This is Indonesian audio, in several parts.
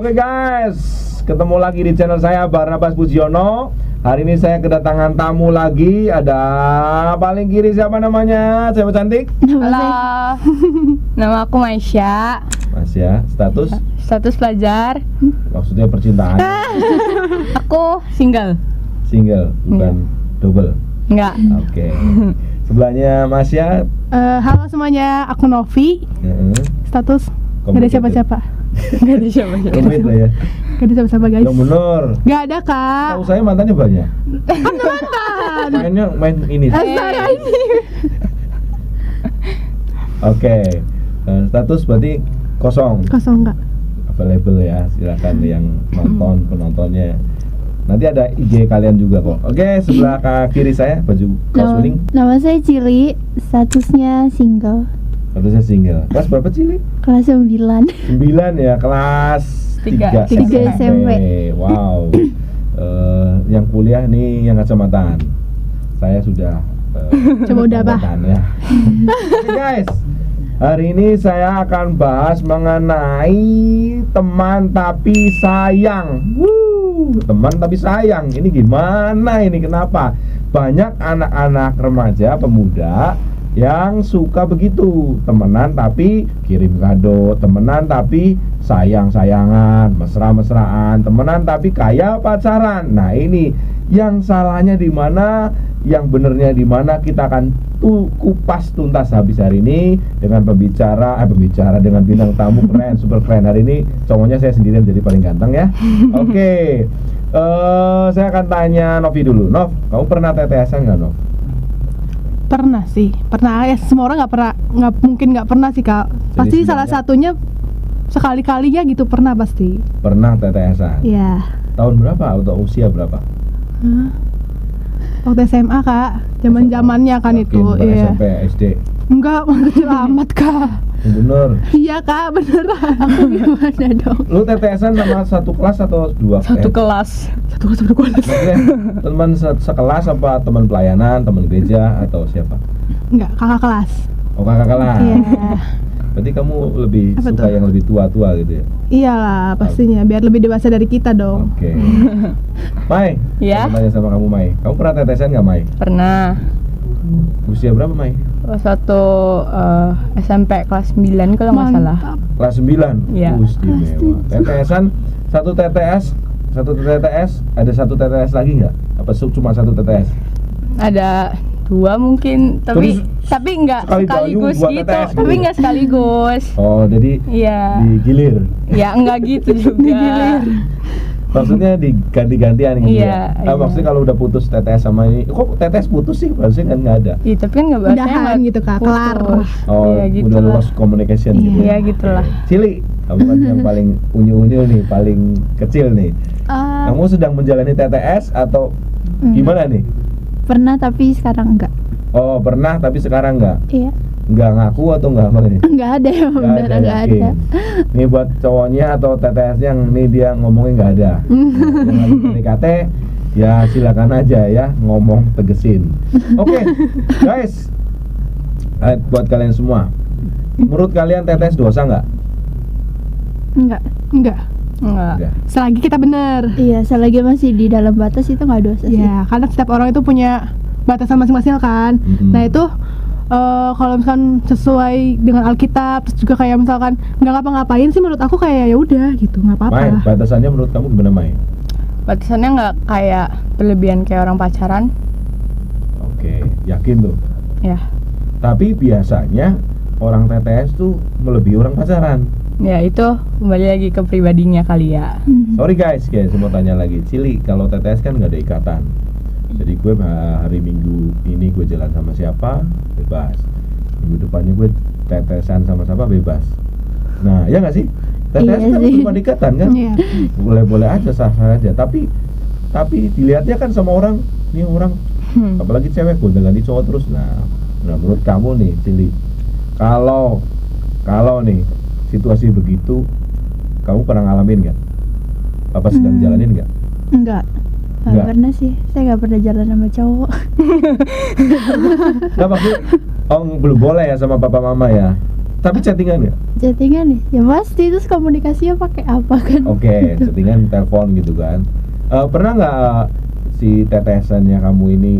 Oke guys, ketemu lagi di channel saya Barnabas Pujiono. Hari ini saya kedatangan tamu lagi. Ada paling kiri siapa namanya? Cewek cantik. Halo, nama aku Maisha. Masya, Status pelajar. maksudnya percintaan. Aku single. Single, bukan double. Enggak. Oke. Sebelahnya Masya. Halo semuanya, aku Novi. Status gak ada siapa-siapa. Gak ada siapa-siapa. Komit lah ya. Gak ada siapa-siapa guys. Yang bener. Gak ada kak. Tahu saya mantannya banyak. Mantan. Mainnya main ini. Astaga ini. Oke. Status berarti kosong. Kosong kak. Available ya, silakan yang nonton penontonnya. Nanti ada IG kalian juga kok. Oke, sebelah kiri saya baju kaos kuning. Nama saya Cili, statusnya single. Statusnya single. Kelas berapa Cili? Kelas 9. 9 ya, kelas 3 Tiga SMP. Wow. Yang kuliah nih yang kacamataan. Saya sudah Coba udah apa? ya. Oke guys. Hari ini saya akan bahas mengenai teman tapi sayang. Teman tapi sayang. Ini gimana ini? Kenapa? Banyak anak-anak remaja, pemuda yang suka begitu. Temenan tapi kirim kado, temenan tapi sayang-sayangan, mesra-mesraan, temenan tapi kayak pacaran. Nah, ini yang salahnya di mana, yang benernya di mana, kita akan kupas tuntas habis hari ini dengan pembicara dengan bintang tamu keren, super keren. Hari ini cowoknya saya sendirian jadi paling ganteng ya. Oke. Saya akan tanya Novi dulu. Nov, kamu pernah TTS-an nggak, Nov? Pernah sih. Pernah ya, semua orang nggak mungkin nggak pernah sih kak. Pasti sebenarnya salah satunya sekali-kali ya gitu pernah pasti. Pernah TTS-an? Iya. Tahun berapa atau usia berapa? Waktu SMA kak, zaman-zamannya kan Oke, itu. bukan Iya. SMP, SD. Enggak, kecil amat kak. Bener. Iya kak, beneran. Aku gimana dong? Lu TTS-an sama satu kelas atau dua? Satu kelas. Satu kelas. Maksudnya teman sekelas apa teman pelayanan, teman gereja atau siapa? Enggak, kakak kelas. Oh, kakak kelas. Iya. Berarti kamu lebih Apa suka tuh? yang lebih tua-tua gitu ya? Iyalah, pastinya biar lebih dewasa dari kita dong. Oke. Mai, Ya. aku tanya sama kamu Mai. Kamu pernah TTS-an nggak Mai? Pernah. Usia berapa Mai? Waktu SMP kelas 9 kalau nggak salah. Mantap. Kelas 9? Iya. Istimewa. TTS-an, satu TTS, ada satu TTS lagi nggak? Apa cuma satu TTS? Ada 2 mungkin, tapi nggak sekali dayung, sekaligus dua gitu. TTS Tapi gitu. nggak sekaligus. Oh, jadi Iya. digilir. Ya enggak gitu juga. Maksudnya diganti-gantian gitu Iya, ya? iya. Maksudnya kalau udah putus TTS sama ini, kok TTS putus sih? Harusnya kan nggak ada. Iya, tapi kan nggak bahasanya Udahan nggak gitu, Kak. putus. Kelar. Oh, Iya, gitu udah lah. lost communication Iya. gitu. Iya, gitulah. Oke. Cili, kamu kan yang paling unyu-unyu nih, paling kecil nih. Kamu sedang menjalani TTS atau gimana nih? Pernah tapi sekarang enggak. Oh, pernah tapi sekarang nggak? Iya. Nggak ngaku atau nggak apa nih? Enggak ada ya, beneran enggak ada. yakin. Nih buat cowoknya atau TTS yang nih dia ngomongnya nggak ada. Yang lagi PDKT ya silakan aja ya ngomong tegesin. Oke, guys. Buat kalian semua, menurut kalian TTS dosa nggak? Enggak. Enggak. Enggak. Nggak. Selagi kita bener. Iya, selagi masih di dalam batas itu enggak dosa sih. Ya, karena setiap orang itu punya batasan masing-masing kan. Mhm. Nah itu kalau misalkan sesuai dengan Alkitab, terus juga kayak misalkan nggak ngapa-ngapain sih, menurut aku kayak ya udah gitu, nggak Mai, apa-apa. batasannya menurut kamu gimana Mai? Batasannya nggak kayak berlebihan kayak orang pacaran. Oke, yakin tuh. Ya. Tapi biasanya orang TTS tuh melebihi orang pacaran. Ya itu kembali lagi ke pribadinya kali ya. Sorry guys, saya mau tanya lagi. Cili, kalau TTS kan nggak ada ikatan. Jadi gue hari Minggu ini gue jalan sama siapa, bebas. Minggu depannya gue TTS-an sama siapa, bebas. Nah, ya nggak sih? TTS Iya kan sih. bukan ikatan kan? Iya. Boleh-boleh aja, sah-sah aja. Tapi dilihatnya kan sama orang, nih orang, apalagi cewek gonta-ganti cowok terus. Nah, menurut kamu nih, Cili, kalau nih situasi begitu, kamu pernah ngalamin nggak? Apa sedang jalanin nggak? Enggak. Enggak. Enggak pernah sih. Saya enggak pernah jalan sama cowok. Nggak maksud, belum boleh ya sama papa mama ya. Tapi chattingan ya? Chattingan nih, ya pasti. Terus komunikasinya pakai apa kan? Oke, chattingan telepon gitu kan. Pernah nggak si tetesannya kamu ini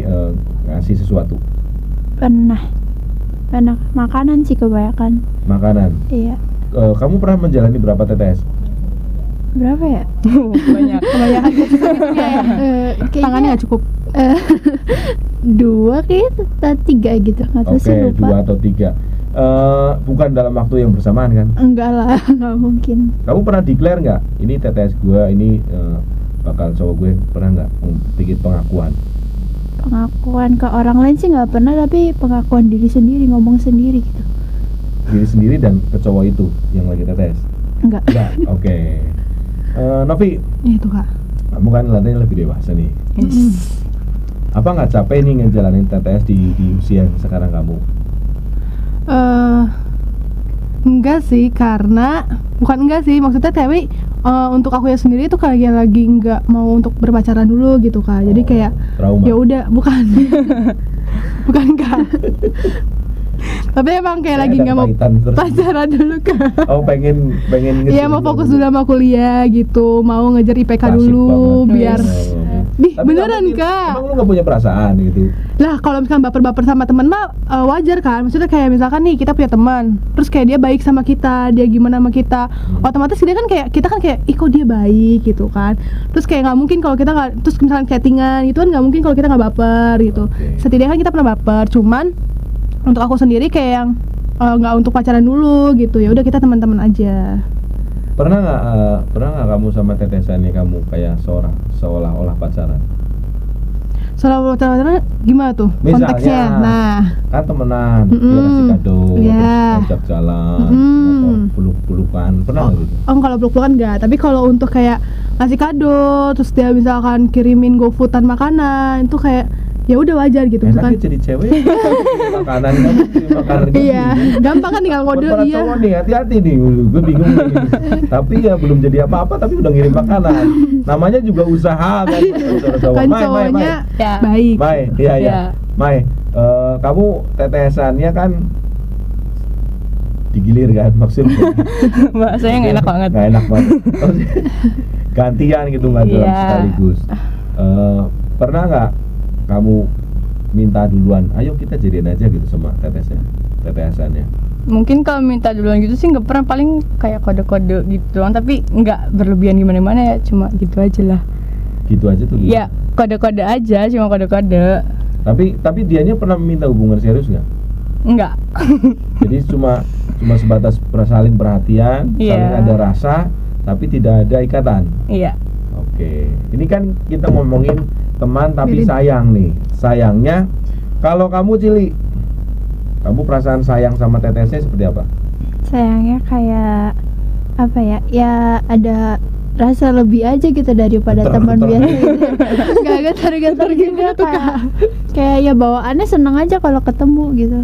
ngasih sesuatu? Pernah makanan sih kebanyakan. Makanan. Iya. Kamu pernah menjalani berapa tetes? Berapa ya? Banyak. Kebanyakan Kayaknya tangannya nggak cukup. 2 kayaknya, 3 gitu. Nggak tahu sih, Oke, lupa. 2 atau 3. Bukan dalam waktu yang bersamaan kan? Enggak lah, nggak mungkin. Kamu pernah declare nggak? Ini tetes gue, ini bakal cowok gue. Pernah nggak bikin pengakuan? Pengakuan ke orang lain sih nggak pernah, tapi pengakuan diri sendiri, ngomong sendiri gitu. Diri sendiri dan ke cowok itu yang lagi tetes? Enggak. Enggak, oke. Novi, Iya tuh kak. kamu kan katanya lebih dewasa nih. Yes. Apa nggak capek nih ngejalanin TTS di usia yang sekarang kamu? Enggak sih, karena bukan enggak sih, maksudnya tapi untuk aku ya sendiri itu kayak lagi nggak mau untuk berpacaran dulu gitu kak. Jadi Oh, kayak trauma. ya udah, bukan bukan enggak. Tapi emang kayak lagi Ada nggak mau kepahitan terus. pacaran dulu kak. Oh, pengen Iya, mau fokus dulu sama kuliah gitu, mau ngejar IPK Klasik dulu banget. biar Dih, Tapi beneran kamu, kak. Emang lu nggak punya perasaan gitu? Lah kalau misalkan baper-baper sama teman mah wajar kan. Maksudnya kayak misalkan nih kita punya teman, terus kayak dia baik sama kita, dia gimana sama kita, otomatis dia kan kayak kita kan kayak ih kok dia baik gitu kan. Terus kayak nggak mungkin kalau kita nggak, terus misalkan chattingan gitu kan nggak mungkin kalau kita nggak baper gitu. Oke. Setidaknya kan kita pernah baper, cuman untuk aku sendiri kayak yang nggak untuk pacaran dulu gitu. Ya udah kita teman-teman aja. Pernah nggak kamu sama tetesannya kamu kayak seolah-olah pacaran? Soal pacaran gimana tuh Misalnya, konteksnya? Nah, kan temenan, dia Mm-mm. kasih kado, Iya. terus ajak jalan, Mm-mm. atau peluk-pelukan, pernah nggak gitu? kalau peluk-pelukan enggak, tapi kalau untuk kayak ngasih kado, terus dia misalkan kirimin GoFoodan makanan, itu kayak ya udah wajar gitu Enaknya misalkan. jadi cewek, makanan kamu, makanan Iya, gampang kan tinggal Buat kode para iya. cowok nih, hati-hati nih, gue bingung nih. Tapi ya belum jadi apa-apa, tapi udah ngirim makanan. Namanya juga usaha kan, saudara-saudara. Kan Mai, cowoknya Ya. baik. Mai, iya iya. Ya. Mai, kamu tetesannya kan digilir kan maksudnya? Bahasanya nggak enak banget. Nggak enak banget. Gantian gitu nggak dalam Iya. sekaligus. Pernah nggak kamu minta duluan? Ayo kita jadian aja gitu sama tetesannya. Mungkin kalau minta duluan gitu sih nggak pernah, paling kayak kode-kode gitu doang, tapi nggak berlebihan gimana-mana ya, cuma gitu aja lah. Gitu aja tuh. Ya kode-kode aja, cuma kode-kode. Tapi dianya pernah minta hubungan serius nggak? Enggak. Jadi cuma sebatas saling perhatian, Iya. saling ada rasa, tapi tidak ada ikatan. Iya. Oke, ini kan kita ngomongin teman tapi Mirin. sayang nih. Sayangnya, kalau kamu Cili, kamu perasaan sayang sama tetesnya seperti apa? Sayangnya kayak apa ya? Ya ada rasa lebih aja gitu daripada Getar-getar. teman biasa gitu. Gak getar-getar gitu, kayak ya bawaannya seneng aja kalau ketemu gitu.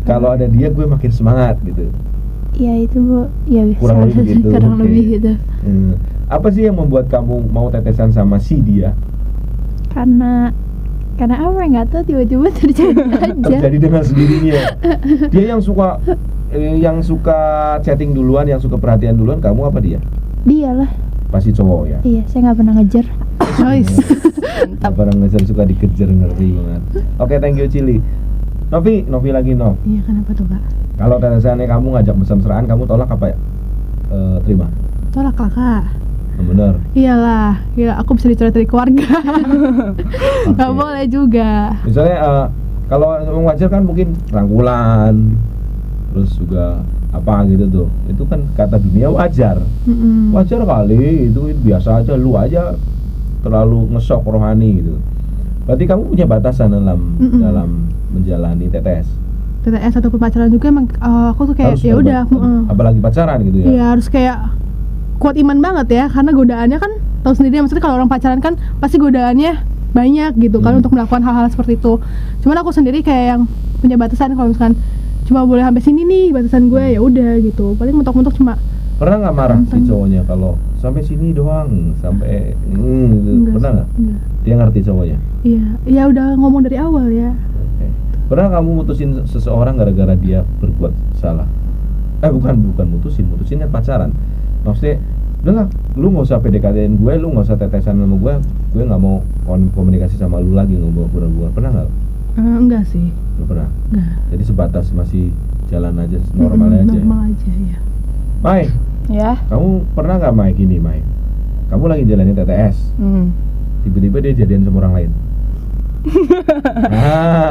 Kalau ada dia, gue makin semangat gitu. Ya itu Bu, ya bisa Kurang lebih gitu, kurang oke. lebih gitu. Apa sih yang membuat kamu mau tetesan sama si dia? Karena apa ya, nggak tahu, tiba-tiba terjadi aja. Terjadi dengan sendirinya. Dia yang suka chatting duluan, yang suka perhatian duluan, kamu apa dia? Dialah. Pasti cowok ya. Iya, saya nggak pernah ngejar. Nice. Gak pernah ngejar, suka dikejar, ngeri banget. Oke, thank you Cili. Novi lagi Nov. Iya, kenapa tuh kak? Kalau tetesannya kamu ngajak mesra-mesraan, kamu tolak apa ya? Terima. Tolak lah kak. Bener. Iyalah, gila aku bisa dicoret dari keluarga. Gak Oke. boleh juga. Misalnya kalau emang wajar kan mungkin rangkulan, terus juga apa gitu tuh. Itu kan kata dunia wajar. Mm-mm. Wajar kali, itu biasa aja, lu aja terlalu ngesok rohani gitu. Berarti kamu punya batasan dalam Mm-mm. dalam menjalani TTS. TTS ataupun pacaran juga emang aku tuh kayak Harus ya udah. apalagi pacaran gitu ya. Iya harus kayak kuat iman banget ya, karena godaannya kan tahu sendiri, maksudnya kalau orang pacaran kan pasti godaannya banyak gitu kan untuk melakukan hal-hal seperti itu. Cuman aku sendiri kayak yang punya batasan, kalau misalkan cuma boleh sampai sini nih batasan gue, ya udah gitu. Paling mentok-mentok cuma Pernah nggak marah si Tentang- cowoknya kalau sampai sini doang, sampai gitu. enggak Pernah sih, nggak? enggak. Dia ngerti cowoknya. Iya, ya udah ngomong dari awal ya. Oke. Pernah kamu mutusin seseorang gara-gara dia berbuat salah? bukan mutusin kan pacaran. Maksudnya udahlah, lu nggak usah PDKT-in gue, lu nggak usah tetesan sama gue nggak mau komunikasi sama lu lagi, nggak mau berhubungan. Pernah nggak? Enggak sih. Nggak pernah. Enggak. Jadi sebatas masih jalan aja, normal aja. Normal aja ya. Mai, Ya. kamu pernah nggak Mai gini Mai? Kamu lagi jalanin TTS, tiba-tiba dia jadian sama orang lain.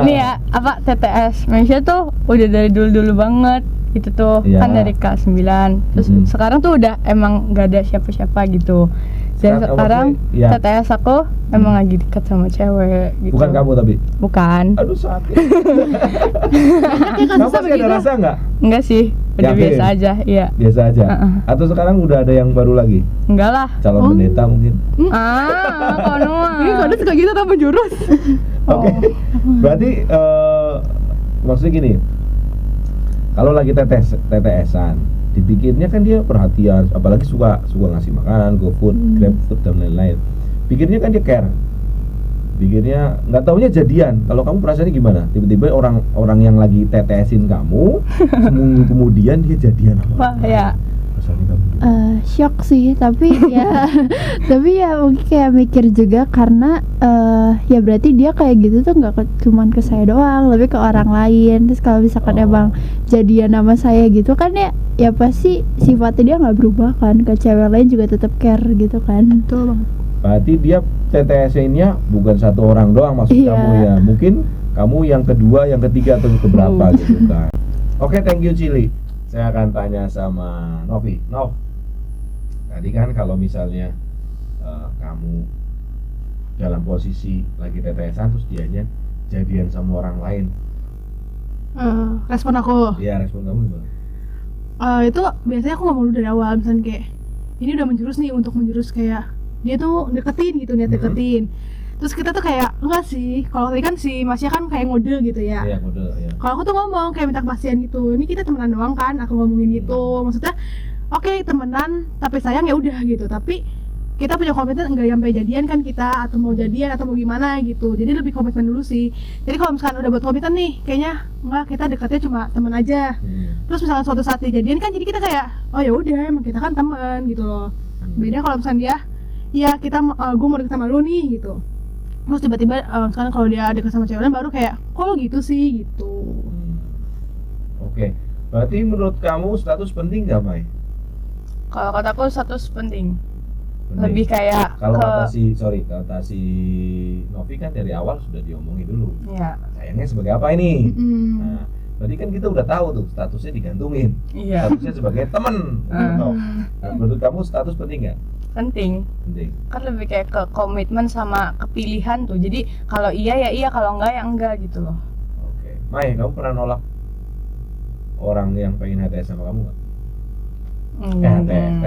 Ini ya, apa TTS Malaysia tuh udah dari dulu banget itu tuh, Iya. kan dari kelas 9. Terus Mhm. sekarang tuh udah emang gak ada siapa-siapa gitu. Dan sekarang ya. TTS aku emang lagi dekat sama cewek gitu. Bukan kamu tapi. Bukan. Aduh sakit. Kayak Kamu kasusnya masih ada begitu. rasa nggak? Enggak sih, udah Yakin? biasa aja. Iya. Biasa aja. Atau sekarang udah ada yang baru lagi? Enggak lah. Calon Oh. pendeta mungkin. Kono mah. Ini kode suka gitu tanpa jurus. Oke. Berarti maksudnya gini. Kalau lagi TTS-an, dipikirnya kan dia perhatian, apalagi suka ngasih makanan, GoFood, GrabFood dan lain-lain. Pikirnya kan dia care. Pikirnya nggak taunya jadian. Kalau kamu perasaannya gimana? Tiba-tiba orang yang lagi TTS-in kamu, seminggu kemudian dia jadian sama Wah, orang lain. ya. Perasaannya kamu gimana? Shock sih, tapi ya tapi ya mungkin kayak mikir juga karena ya berarti dia kayak gitu tuh cuman ke saya doang, lebih ke orang lain. Terus kalau misalkan Oh. emang jadian sama saya gitu kan ya pasti sifatnya dia nggak berubah kan, ke cewek lain juga tetap care gitu kan. Betul banget. Berarti dia TTS-nya bukan satu orang doang maksud Iya. kamu ya. Mungkin kamu yang kedua, yang ketiga atau keberapa gitu kan. Oke, thank you Cili. Saya akan tanya sama Novi. Nov, tadi kan kalau misalnya kamu dalam posisi lagi TTS-an terus dianya jadian sama orang lain, Respon aku. ya respon kamu gimana? Itu biasanya aku ngomong dulu dari awal, misalnya kayak ini udah menjurus nih, untuk menjurus kayak dia tuh deketin gitu, niat deketin. Terus kita tuh kayak enggak sih, kalau tadi kan si Masya kan kayak ngode gitu ya. Iya, kode ya. Kalau aku tuh ngomong kayak minta kepastian gitu, ini kita temenan doang kan, aku ngomongin gitu. Maksudnya oke temenan tapi sayang ya udah gitu, tapi kita punya komitmen enggak sampai jadian kan kita, atau mau jadian atau mau gimana gitu. Jadi lebih komitmen dulu sih. Jadi kalau misalkan udah buat komitmen nih, kayaknya enggak, kita dekatnya cuma teman aja. Terus misalkan suatu saat dijadian kan, jadi kita kayak oh ya udah emang kita kan teman gitu loh. Beda kalau misalkan dia ya kita gue mau deket sama lu nih gitu, terus tiba-tiba misalkan kalau dia deket sama cewek lain baru kayak kok lo gitu sih gitu. Oke, berarti menurut kamu status penting nggak, Mai? Kalau kataku status penting. Penting. Lebih kayak Kalau ke kata si Novi kan dari awal sudah diomongin dulu. ya. Sayangnya sebagai apa ini? Mm-mm. Nah, berarti kan kita udah tahu tuh statusnya digantungin. Iya. Statusnya sebagai temen. Gitu. Nah, menurut kamu status penting nggak? Penting. Penting. Kan lebih kayak ke komitmen sama kepilihan tuh. Jadi kalau iya ya iya, kalau enggak ya enggak gitu loh. Oke. Mai, kamu pernah nolak orang yang pengen HTS sama kamu nggak?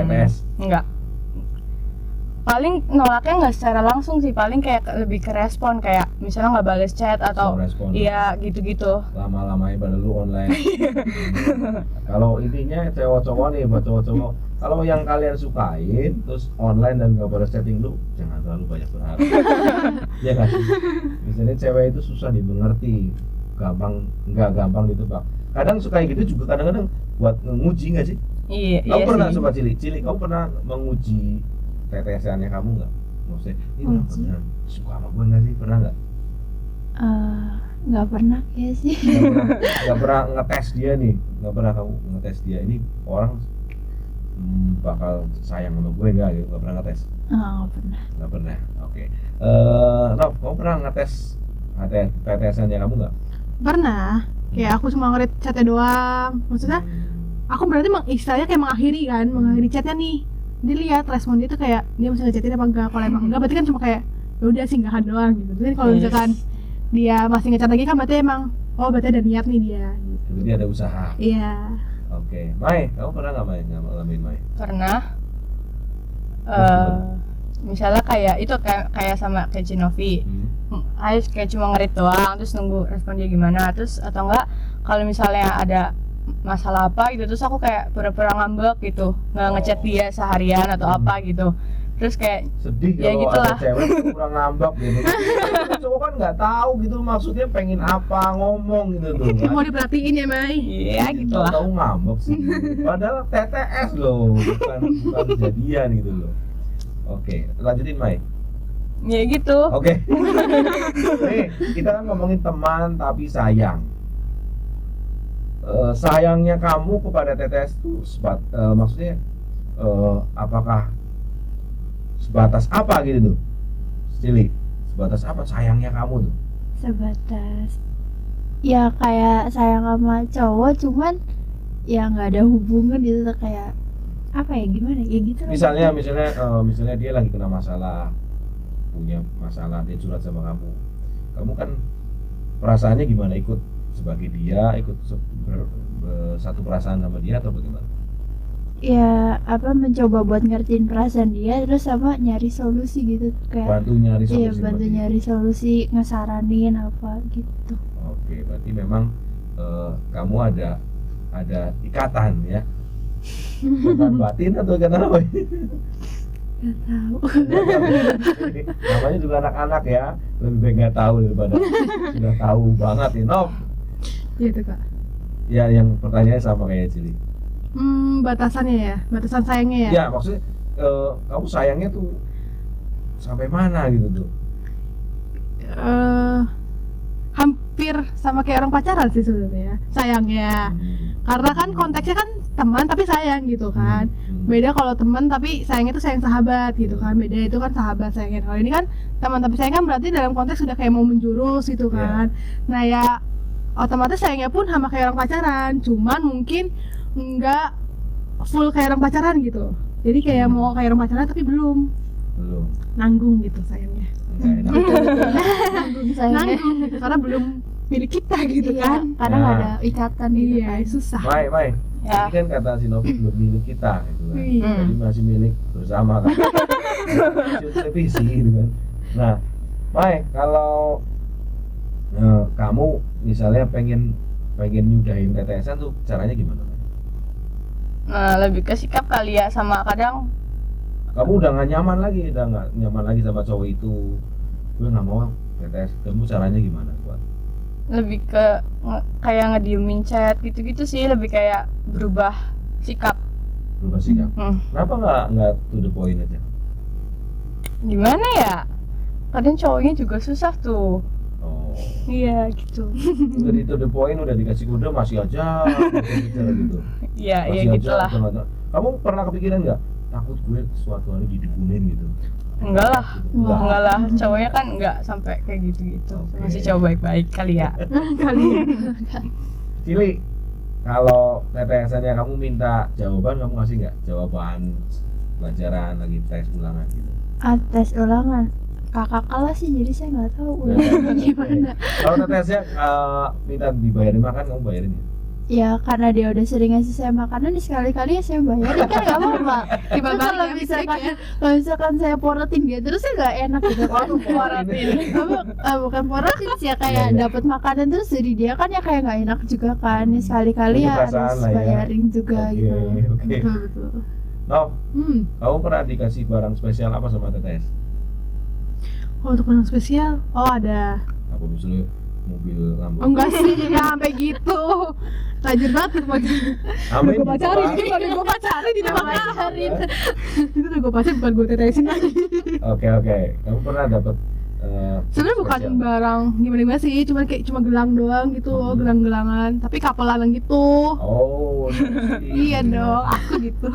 TTS. Enggak. Paling nolaknya nggak secara langsung sih, paling kayak lebih ke respon, kayak misalnya nggak balas chat atau Langsung respon. iya gitu-gitu. Lama-lamain pada lu online. Kalau intinya cowok-cowok nih, buat cowok-cowok, kalau yang kalian sukain terus online dan nggak balas chatting lu, jangan terlalu banyak berharap. Ya kan? Misalnya cewek itu susah dimengerti, nggak gampang ditebak. Kadang suka gitu juga, kadang-kadang buat nguji nggak sih? Iya, Kamu iya pernah sih. sobat Cili, kamu pernah menguji TTS-annya kamu nggak? Maksudnya, ini beneran suka sama gue nggak sih? Pernah nggak? Nggak pernah ya sih. Nggak pernah ngetes dia nih, nggak pernah kamu ngetes dia ini orang bakal sayang sama gue nggak gitu, nggak pernah ngetes? Nggak pernah. Nggak pernah. Oke. Rob, kamu pernah ngetes TTS-annya kamu nggak? Pernah, kayak aku cuma nge-read chatnya doang. Maksudnya aku berarti istilahnya kayak mengakhiri chatnya nih. Dia lihat respon dia tuh kayak dia masih ngechatin apa enggak. Kalau emang enggak berarti kan cuma kayak ya udah singgahan doang gitu. Jadi kalau misalkan dia masih ngechat lagi kan berarti emang berarti ada niat nih dia gitu. Jadi ada usaha. Iya. Oke. Mai, kamu pernah nggak ngalamin Mai? Pernah. Misalnya kayak itu kayak sama kayak Cinovi. Ayo kayak cuma ngerit doang, terus nunggu respon dia gimana, terus atau enggak kalau misalnya ada masalah apa gitu, terus aku kayak pura-pura ngambek gitu, nggak ngechat dia seharian atau apa gitu, terus kayak Sedih Ya kalau gitulah. ada cewek tuh kurang ngambek gitu. Cowok kan nggak tahu gitu maksudnya pengen apa ngomong gitu tuh. Mau diperhatiin ya Mai. ya gitulah. Tahu ngambek sih. Padahal TTS loh, bukan jadian gitu loh. Oke, lanjutin Mai. Ya gitu. Oke. Nih, kita kan ngomongin teman tapi sayang. Sayangnya kamu kepada TTS tuh maksudnya apakah sebatas apa gitu tuh? Cili, sebatas apa sayangnya kamu tuh? Sebatas ya kayak sayang sama cowok, cuman ya nggak ada hubungan gitu tuh, kayak apa ya, gimana ya gitu loh. Misalnya dia lagi kena masalah, punya masalah, dia curhat sama kamu kan perasaannya gimana, ikut sebagai dia, ikut satu perasaan sama dia atau bagaimana? Ya apa, mencoba buat ngertiin perasaan dia, terus sama nyari solusi gitu, kayak Bantu nyari solusi. iya bantu berarti. nyari solusi, ngesaranin apa gitu. Oke, berarti memang kamu ada ikatan ya. Ikatan batin atau ikatan apa? Gak tahu. Namanya juga anak-anak ya, lebih baik nggak tahu daripada sudah tahu banget nih. Nov, Gitu Kak. ya yang pertanyaannya sama kayak Cili. Batasannya ya, batasan sayangnya ya. Ya maksudnya kamu sayangnya tuh sampai mana gitu tuh? Hampir sama kayak orang pacaran sih sebenarnya sayangnya, karena kan konteksnya kan teman tapi sayang gitu kan. Beda kalau teman tapi sayangnya itu sayang sahabat gitu kan, beda itu kan sahabat sayangnya. Kalau ini kan teman tapi sayang kan berarti dalam konteks sudah kayak mau menjurus gitu kan. Nah ya otomatis sayangnya pun sama kayak orang pacaran, cuman mungkin nggak full kayak orang pacaran gitu. Jadi kayak mau kayak orang pacaran tapi belum nanggung gitu sayangnya. Nggak enak. Nanggung sayangnya. Nanggung gitu karena belum milik kita gitu Iya, kan. karena nggak ada ikatan gitu Iya, kan. susah. Mai, Ya. ini kan kata si Novi belum milik kita gitu kan. Iya. Jadi masih milik bersama kan. Stasiun televisi gitu kan. Nah, Mai, kalau kamu misalnya pengen nyudahin TTS-an tuh caranya gimana? Mai? Nah, lebih ke sikap kali ya, sama kadang Kamu udah nggak nyaman lagi sama cowok itu, gue nggak mau TTS. Kamu caranya gimana buat? lebih ke kayak ngediemin chat gitu-gitu sih, lebih kayak berubah sikap. Berubah sikap? Kenapa nggak to the point aja? Gimana ya? Kadang cowoknya juga susah tuh. Oh, Iya gitu. udah di to the point, udah dikasih kode masih aja bicara gitu. Iya, Masih iya aja, gitulah. macam-macam. Kamu pernah kepikiran nggak? Takut gue suatu hari didukunin gitu? Enggak lah. Enggak. Enggak lah, cowoknya kan enggak sampai kayak gitu-gitu. Oke. Masih cowok baik-baik kali ya. Kali ya. Cili, kalau TTS-nya kamu minta jawaban, kamu ngasih nggak jawaban pelajaran lagi tes ulangan gitu? Tes ulangan kakak kelas sih, jadi saya nggak tahu Nggak ulangannya tahu. gimana. Kalau TTS-nya minta dibayarin makan, kamu bayarin ya? Ya karena dia udah sering ngasih saya makanan, sekali-kali ya saya bayarin kan nggak apa-apa. Timbal balik Kalau ya, misalkan ya. kalau misalkan saya porotin dia terus ya nggak enak gitu kan. Bukan porotin sih ya, kayak Iya. dapat makanan terus dari dia kan ya kayak nggak enak juga kan. Ya sekali-kali Ini ya perasaan harus lah ya. bayarin juga Oke, gitu. oke. Betul. Nov, Hmm. kamu pernah dikasih barang spesial apa sama TTS? Oh, untuk barang spesial? Oh, ada. Apa misalnya mobil Lamborghini? Enggak sih, nggak sampai gitu. Rajin banget tuh pacaran. Amin. Gue pacarin, ini bukan gue pacarin, ini mah pacarin. Itu udah gue pacarin, bukan gue tetesin lagi. Oke. Kamu pernah dapat Sebenarnya bukan barang gimana sih, cuma gelang doang gitu, gelang-gelangan, tapi kapelan gitu. Oh, Iya dong, aku gitu.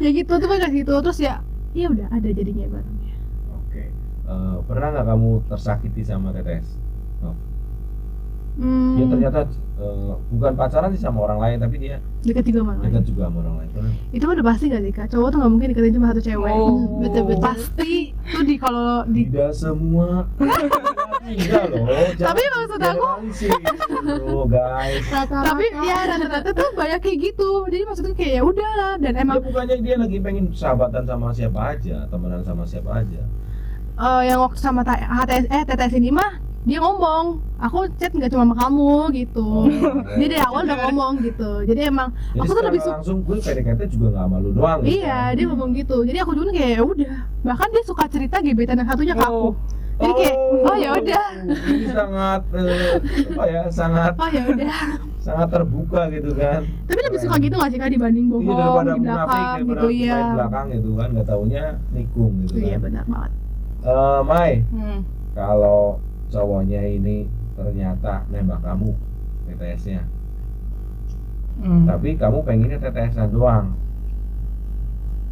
Ya gitu tuh kayak gitu, terus ya udah ada jadinya barangnya. Oke. Pernah nggak kamu tersakiti sama TTS? No. Dia ternyata bukan pacaran sih sama orang lain, tapi dia Dekat juga sama orang dekat lain. juga sama orang lain. Pernah? Itu udah pasti gak sih kak? Cowok tuh gak mungkin deketin cuma satu cewek. Oh. Betul-betul. Pasti tuh kalau di Tidak semua. Tidak loh. Tapi maksud aku- loh guys. tapi ya rata-rata tuh banyak kayak gitu. Jadi maksudnya kayak ya udahlah, dan Dia emang bukannya dia lagi pengen sahabatan sama siapa aja, temenan sama siapa aja. yang waktu sama TTS ini mah dia ngomong, aku chat nggak cuma sama kamu gitu. Dia dari awal udah ngomong gitu. Jadi emang Jadi aku tuh secara lebih suka. langsung gue PDKT juga nggak malu doang. gitu Iya, kan. dia ngomong gitu. Jadi aku juga kayak ya udah. Bahkan dia suka cerita gebetan yang satunya ke aku. Jadi kayak oh ya udah. Ini sangat apa ya, sangat Oh ya udah. sangat terbuka gitu kan. Tapi lebih suka gitu nggak sih Kak dibanding Iya, bohong daripada di munafik, belakang gitu daripada ya. main belakang gitu kan, nggak taunya nikung gitu Iya kan. benar banget. Mai, kalau cowoknya ini ternyata nembak kamu TTS-nya, tapi kamu pengennya TTS-an doang,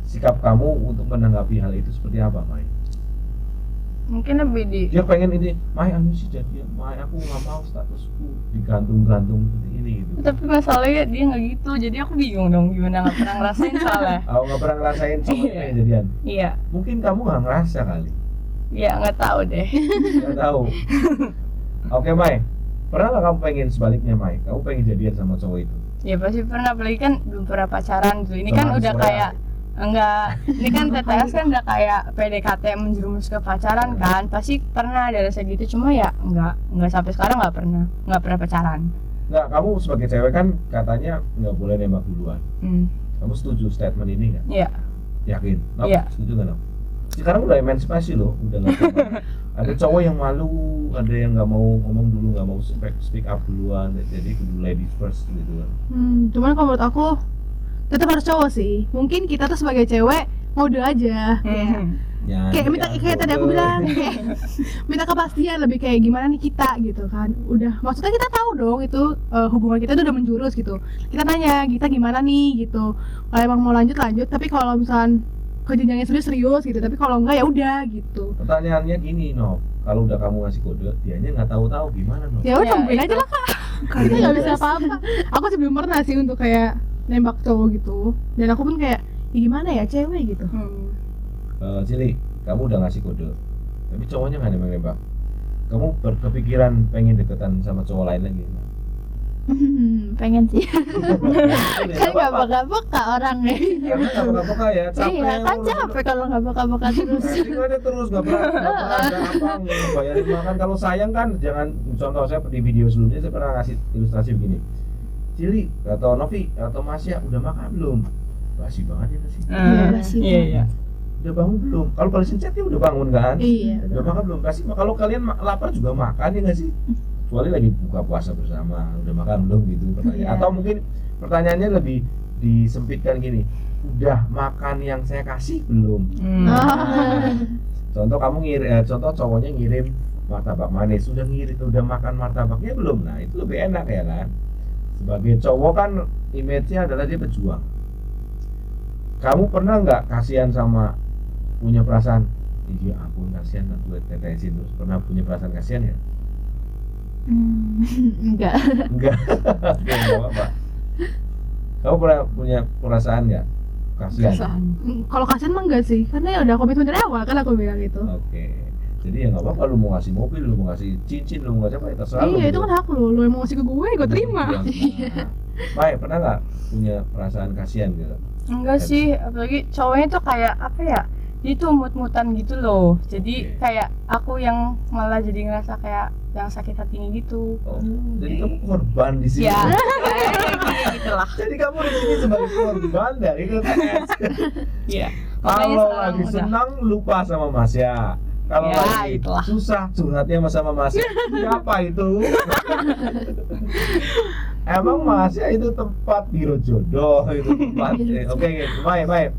sikap kamu untuk menanggapi hal itu seperti apa, Mai? Mungkin lebih di Dia pengen ini, Mai anu sih jadian, Mai aku nggak mau statusku digantung-gantung seperti ini gitu. tapi masalahnya dia nggak gitu, jadi aku bingung dong gimana, nggak pernah ngerasain soalnya. Aku nggak pernah ngerasain cowoknya Iya. yang jadian. Iya, Mungkin kamu nggak ngerasa kali, ya nggak tahu deh. nggak tahu. Oke, Mai, pernah nggak kamu pengen sebaliknya, Mai? Kamu pengen jadian sama cowok itu? Ya pasti pernah, apalagi kan belum pernah pacaran tuh. Ini kan Teman udah semua. kayak enggak, ini kan TTS kan udah kayak PDKT menjerumus ke pacaran kan. Pasti pernah ada rasa gitu, cuma ya enggak sampai sekarang nggak pernah pacaran. Nggak, kamu sebagai cewek kan katanya nggak boleh nembak duluan. Kamu setuju statement ini nggak? Iya. Yakin? Nop, Iya. setuju nggak, Nop? Sekarang udah emansipasi loh, udah nggak apa-apa. Ada cowok yang malu, ada yang nggak mau ngomong dulu, nggak mau speak up duluan, jadi kudu ladies first gitu kan. Cuman kalau menurut aku tetap harus cowok sih. Mungkin kita tuh sebagai cewek ngode aja. Ya, Kayak minta kayak tadi aku bilang kayak minta kepastian lebih kayak gimana nih kita gitu kan. Udah maksudnya kita tahu dong itu hubungan kita tuh udah menjurus gitu. Kita nanya kita gimana nih gitu. Kalau emang mau lanjut, tapi kalau misalkan ke jenjangnya serius gitu. Tapi kalau enggak ya udah gitu. Pertanyaannya gini, Nop, kalau udah kamu ngasih kode, dianya nggak tahu-tahu gimana, Nop? Ya udah Ya, tungguin aja itu. lah Kak. Kita nggak bisa apa-apa. Aku sih belum pernah sih untuk kayak nembak cowok gitu. Dan aku pun kayak ya gimana ya cewek gitu. Cili, kamu udah ngasih kode, tapi cowoknya nggak nembak-nembak. Kamu berkepikiran pengen deketan sama cowok lain lagi? Pengen sih. Kan Kan nggak baka-baka orangnya. Karena nggak peka-peka ya, capek. Iya kan capek kalau nggak baka-baka terus. Setting aja terus, nggak pernah ada apa bayarin makan. Kalau sayang kan jangan, contoh saya di video sebelumnya saya pernah ngasih ilustrasi begini. Cili atau Novi atau Masya udah makan belum? Basi banget ya masih. Iya. Udah bangun belum? Kalau balesin chat ya udah bangun kan? Iya. Udah makan belum? Kasih, kalau kalian lapar juga makan ya nggak sih? Kecuali lagi buka puasa bersama, udah makan belum gitu pertanyaan. Iya. Atau mungkin pertanyaannya lebih disempitkan gini, udah makan yang saya kasih belum? Contoh kamu contoh cowoknya ngirim martabak manis, udah makan martabaknya belum? Nah itu lebih enak ya kan? Sebagai cowok kan image-nya adalah dia pejuang. Kamu pernah nggak kasihan sama, punya perasaan, iya ampun kasihan gue tetesin terus, pernah punya perasaan kasihan ya? Enggak. Enggak. Oke, enggak apa-apa. Kamu pernah punya perasaan nggak kasihan? Kalau kasihan mah enggak sih, karena ya udah komitmen dari awal kan aku bilang gitu. Oke. Jadi ya nggak apa-apa, lu mau ngasih mobil, lu mau ngasih cincin, lu mau ngasih apa ya terserah lu. Iya itu kan hak lu yang mau ngasih ke gue terima. Mai, pernah nggak punya perasaan kasihan gitu? Enggak sih, apalagi cowoknya tuh kayak apa ya? Dia tuh mut-mutan gitu loh. Jadi Oke. kayak aku yang malah jadi ngerasa kayak yang sakit hatinya gitu. Oh, jadi kamu korban di sini. Ya, kayak gitu lah. Jadi kamu di sini sebagai korban dari TTS. Iya. Kalau lagi senang lupa sama Masya. Kalau Ya, lagi itulah. susah curhatnya sama Masya. Siapa itu? Emang Masya itu tempat biro jodoh, itu tempat. Oke, Mai.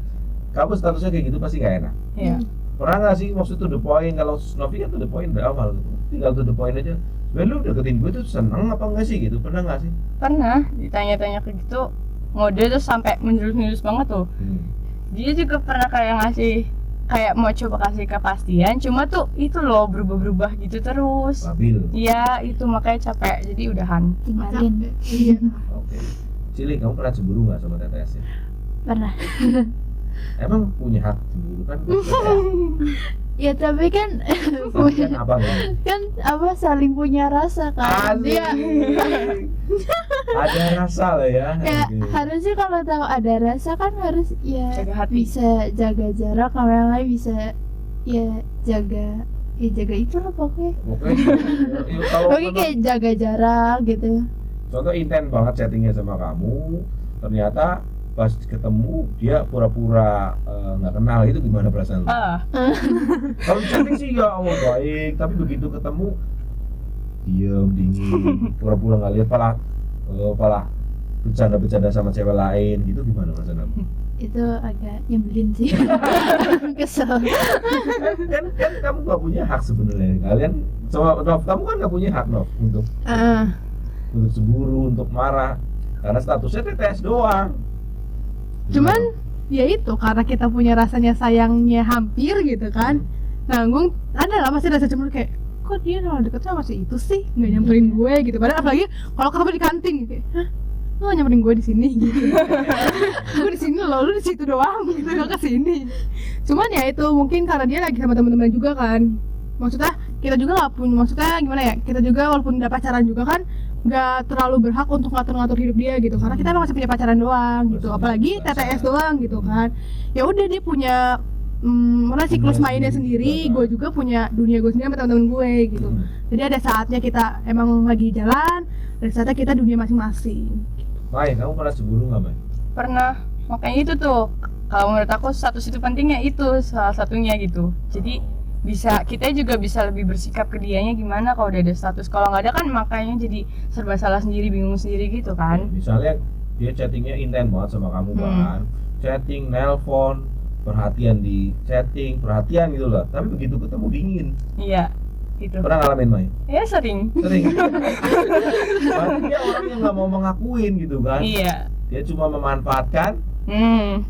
Kamu statusnya kayak gitu pasti gak enak. Iya. Pernah nggak sih maksud to the point? Kalau Novi kan to the point berawal gitu. Tinggal to the point aja. Sebenernya lu deketin gue tuh seneng apa enggak sih gitu? Pernah nggak sih? Pernah ditanya-tanya kayak gitu, ngode tuh sampai menjurus-menjurus banget tuh. Dia juga pernah kayak ngasih, kayak mau coba kasih kepastian, cuma tuh itu loh berubah-berubah gitu terus. Labil. Iya, itu makanya capek, jadi udahan. Tinggalin. Iya. Oke. Cili, kamu pernah cemburu nggak sama TTS -nya? Pernah. Emang punya hak cemburu kan? Ya tapi kan Tapi kan apa kan? kan apa saling punya rasa kan. Asik. Dia Ada rasa lah ya. ya Oke. harusnya kalau tahu ada rasa kan harus ya Jaga hati. bisa jaga jarak, kalau yang lain bisa ya jaga ya jaga itu lah pokoknya. Oke. Ya, kalau Pokoknya kayak jaga jarak gitu. contoh intent banget chattingnya sama kamu, ternyata pas ketemu dia pura-pura nggak kenal, itu gimana perasaan lu? Kalau chatting sih ya Allah baik, tapi begitu ketemu diem dingin, pura-pura nggak lihat, malah bercanda-bercanda sama cewek lain gitu, gimana perasaan kamu? Itu agak nyebelin sih. Kesel. kan kamu nggak punya hak sebenarnya, kalian sama Nov, kamu kan nggak punya hak Nov untuk cemburu, untuk marah, karena statusnya TTS doang. Cuman ya itu karena kita punya rasanya sayangnya hampir gitu kan, nanggung ada lah pasti rasa cemburu kayak kok dia malah deket sama si itu sih, nggak nyamperin gue gitu. Padahal apalagi kalau ketemu di kantin kayak hah, lu nggak nyamperin gue di sini gitu. Gue di sini loh, lu di situ doang gitu, nggak kesini. Cuman ya itu mungkin karena dia lagi sama teman-teman juga kan, maksudnya kita juga nggak punya, maksudnya gimana ya, kita juga walaupun udah pacaran juga kan nggak terlalu berhak untuk ngatur-ngatur hidup dia gitu, karena kita emang masih punya pacaran doang gitu, apalagi TTS doang gitu kan. Ya udah dia punya mana siklus mainnya sendiri, gue juga punya dunia gue sendiri sama teman-teman gue gitu. Jadi ada saatnya kita emang lagi jalan, ada saatnya kita dunia masing-masing. Mai, kamu pernah cemburu nggak Mai? Pernah, makanya itu tuh kalau menurut aku status itu pentingnya, itu salah satunya gitu. Jadi kita juga bisa lebih bersikap ke dianya gimana kalau udah ada status. Kalau nggak ada kan makanya jadi serba salah sendiri, bingung sendiri gitu kan. Misalnya dia chattingnya intens banget sama kamu kan, chatting, nelpon, perhatian di chatting, perhatian gitu lah, tapi begitu ketemu dingin. Iya, gitu. Pernah ngalamin Mai? Ya sering. Sering. Berarti dia orang yang nggak mau mengakuin gitu kan? Iya. Dia cuma memanfaatkan. Emang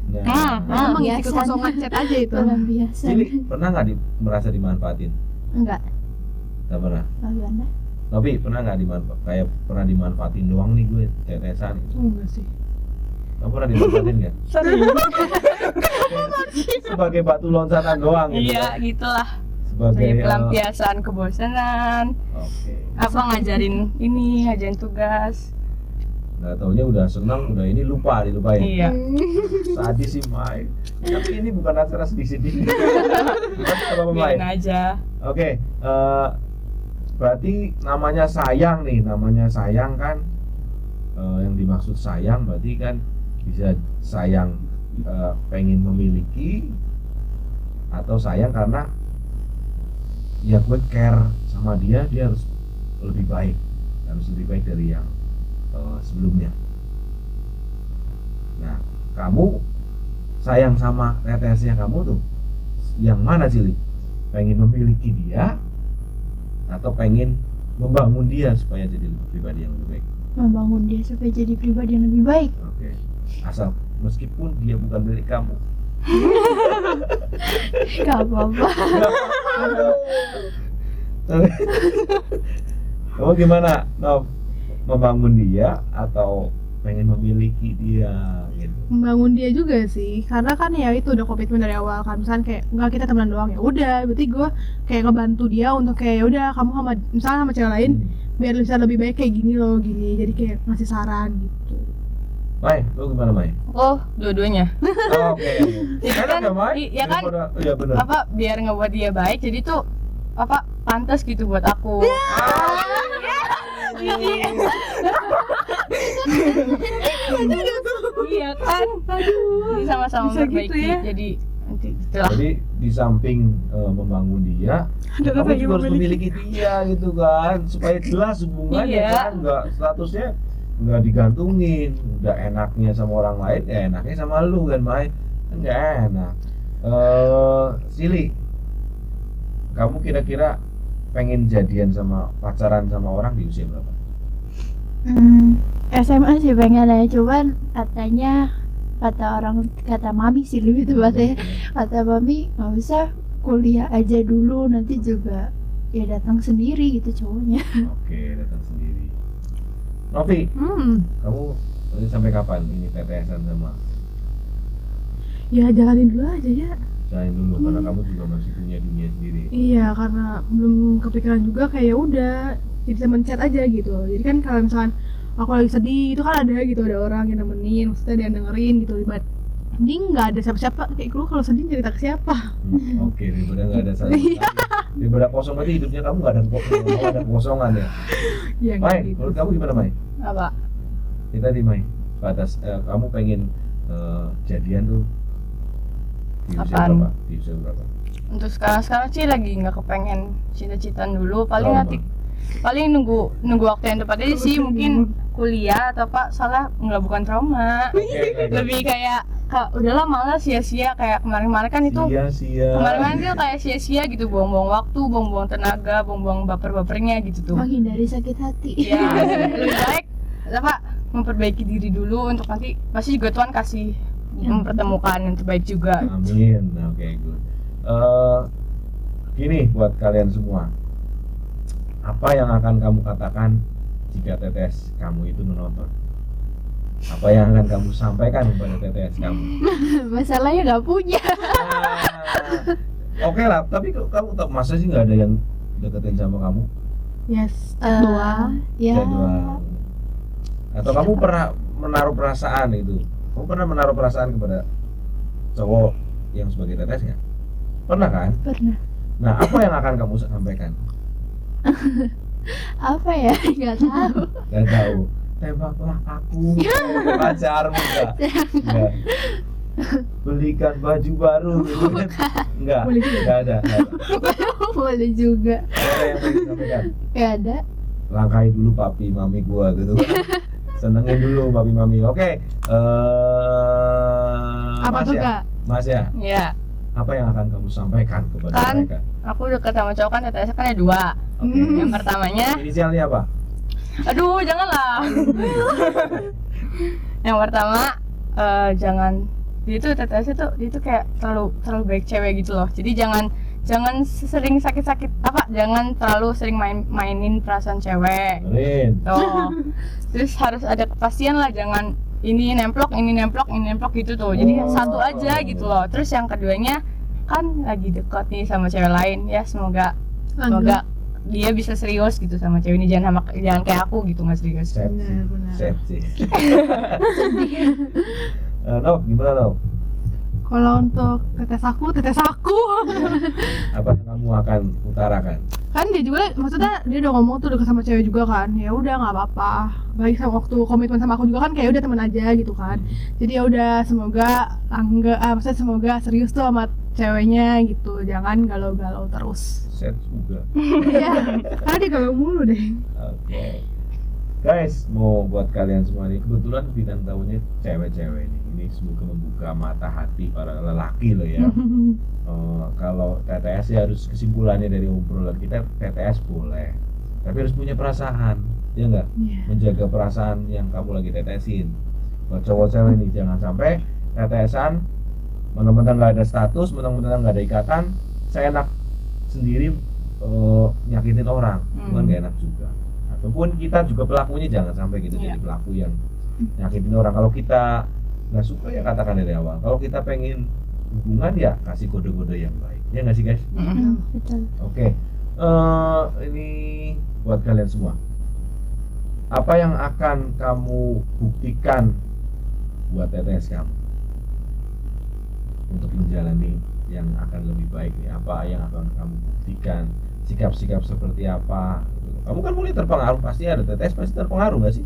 ngisi Biasa. kekosongan chat aja itu. Pelampiasan. Cili, pernah nggak merasa dimanfaatin? Enggak, Nggak pernah. bagaimana? Tapi pernah nggak kayak pernah dimanfaatin doang nih gue, tetesan gitu? Enggak sih. Kamu pernah dimanfaatin nggak? Sering. Sebagai batu loncatan doang gitu? Iya, kan? gitulah. Sebagai Sebagai pelampiasan kebosanan. Oke. Apa ngajarin tugas. Nggak taunya udah senang, udah ini dilupain. Iya. Sadis sih Mai. Tapi ini bukan acara sedih-sedih. Tapi apa Mai? Biarin aja. Oke, berarti namanya sayang nih, kan, yang dimaksud sayang berarti kan bisa sayang pengen memiliki, atau sayang karena ya gue care sama dia harus lebih baik dari yang sebelumnya. Nah, kamu sayang sama TTS-nya kamu tuh yang mana Cili? Pengen memiliki dia atau pengen membangun dia supaya jadi pribadi yang lebih baik? Membangun dia supaya jadi pribadi yang lebih baik. Oke. Asal meskipun dia bukan milik kamu. Gak apa-apa. Kamu gimana, Nov? Membangun dia atau pengen memiliki dia gitu? Membangun dia juga sih, karena kan ya itu udah komitmen dari awal kan. Misalnya kayak nggak kita temenan doang, ya udah berarti gue kayak ngebantu dia untuk kayak ya udah kamu sama misalnya sama cewek lain biar bisa lebih baik kayak gini loh, gini. Jadi kayak ngasih saran gitu. Mai, lu gimana Mai? Oh, dua-duanya. Oh, oke. Jadi Enak kan, ya Mai? iya kan? Iya benar. Apa biar ngebuat dia baik, jadi tuh apa pantas gitu buat aku. Iya kan? Jadi sama-sama Bisa gitu memperbaiki. ya. Jadi nanti gitulah. Jadi di samping membangun dia, kamu juga harus memiliki dia gitu kan, supaya jelas hubungannya Iya. kan, nggak statusnya nggak digantungin, udah enaknya sama orang lain, ya enaknya sama lu kan Mai, kan nggak enak. Sili, kamu kira-kira pengen jadian sama pacaran sama orang di usia berapa? SMA sih pengen ya, cuman kata mami sih lebih tepatnya, kata mami nggak usah, kuliah aja dulu, nanti juga ya datang sendiri gitu cowoknya. Oke, datang sendiri. Novi, kamu nanti sampai kapan ini TTS-an sama? Ya jalanin dulu aja ya. Jalanin dulu karena kamu juga masih punya dunia sendiri. Iya, karena belum kepikiran juga kayak ya udah jadi teman chat aja gitu. Jadi kan kalau misalkan aku lagi sedih itu kan ada gitu, ada orang yang nemenin, maksudnya dia dengerin gitu. Mending nggak ada siapa-siapa, kayak lu kalau sedih cerita ke siapa? Oke, daripada nggak ada saling. Daripada kosong berarti hidupnya kamu nggak ada kekosongan ya. Ya nggak Mai, gitu. menurut kamu gimana Mai? Apa? Kita di Mai, batas kamu pengen jadian tuh di usia Apaan? berapa? Di usia berapa? Untuk sekarang sih lagi nggak kepengen cita-citaan dulu, paling Trauma. nanti paling nunggu waktu yang tepat aja sih, mungkin kuliah atau apa, salah nggak, bukan trauma, Oke. lebih kayak udahlah malas sia-sia kayak kemarin-kemarin kan itu Sia-sia. kemarin tuh kayak sia-sia gitu, buang-buang waktu, buang-buang tenaga, buang-buang baper-bapernya gitu tuh. menghindari sakit hati. Ya, lebih baik apa memperbaiki diri dulu, untuk nanti pasti juga Tuhan kasih mempertemukan yang terbaik juga. Amin. Oke, good. Gini buat kalian semua. Apa yang akan kamu katakan jika TTS kamu itu menonton? Apa yang akan kamu sampaikan kepada TTS kamu? Masalahnya nggak punya. Oke lah, tapi kamu tak masa sih nggak ada yang deketin sama kamu? Yes, chat doang. Ya. Chat doang. Atau kamu pernah menaruh perasaan itu? Kamu pernah menaruh perasaan kepada cowok yang sebagai TTS nggak? Pernah kan? Pernah. Nah, apa yang akan kamu sampaikan? Apa ya? Nggak tahu. Gak tahu. Tembaklah aku, pacarmu enggak? Enggak. Belikan baju baru gitu kan? Enggak. Boleh juga. Enggak ada. Boleh juga. Ada yang pengen disampaikan. Nggak ada. Langkahi dulu papi mami gua gitu kan. Senengin dulu papi mami. Oke. Apa Mas tuh ya? Kak? Mas ya, Ya, apa yang akan kamu sampaikan kepada Kan. mereka? aku dekat sama cowok kan TTS kan ada 2. Oke. Yang pertamanya, Inisialnya apa? aduh janganlah. Yang pertama, jangan, dia tuh TTS itu kayak terlalu baik cewek gitu loh. Jadi jangan sering sakit-sakit apa, jangan terlalu sering mainin perasaan cewek. Rin. Tuh. Terus harus ada kepastian lah, jangan ini nemplok gitu tuh. Jadi Oh. satu aja gitu loh. Terus yang keduanya kan lagi deket nih sama cewek lain, ya semoga dia bisa serius gitu sama cewek ini, jangan kayak aku gitu, nggak serius. Set sih. Benar. Set sih. Nop, gimana Nop? Kalau untuk tetes aku Apa yang kamu akan utarakan? kan dia juga, maksudnya dia udah ngomong tuh deket sama cewek juga kan, ya udah nggak apa-apa, baik sama waktu komitmen sama aku juga kan kayak udah temen aja gitu kan. Jadi ya udah, semoga maksudnya semoga serius tuh sama ceweknya gitu, jangan galau-galau terus. Set juga. Iya, karena dia galau mulu deh. Oke. Guys, mau buat kalian semua nih, kebetulan bintang tamunya cewek-cewek nih. Ini semoga membuka mata hati para lelaki loh ya. Kalau TTS ya harus, kesimpulannya dari obrolan kita, TTS boleh, tapi harus punya perasaan, ya enggak? Iya. Menjaga perasaan yang kamu lagi TTS-in. Buat cowok-cewek nih, jangan sampai TTS-an mentang-mentang nggak ada status, mentang-mentang nggak ada ikatan, saya enak sendiri nyakitin orang, bukan nggak enak juga. Ataupun kita juga pelakunya, jangan sampai gitu Iya. jadi pelaku yang nyakitin orang. Kalau kita nggak suka ya katakan dari awal. Kalau kita pengen hubungan ya kasih kode-kode yang baik, ya nggak sih guys? Betul. Oke. Ini buat kalian semua. Apa yang akan kamu buktikan buat TTS kamu untuk menjalani yang akan lebih baik nih? Apa yang akan kamu buktikan? Sikap-sikap seperti apa? Kamu kan mulai terpengaruh, pasti ada TTS pasti terpengaruh nggak sih?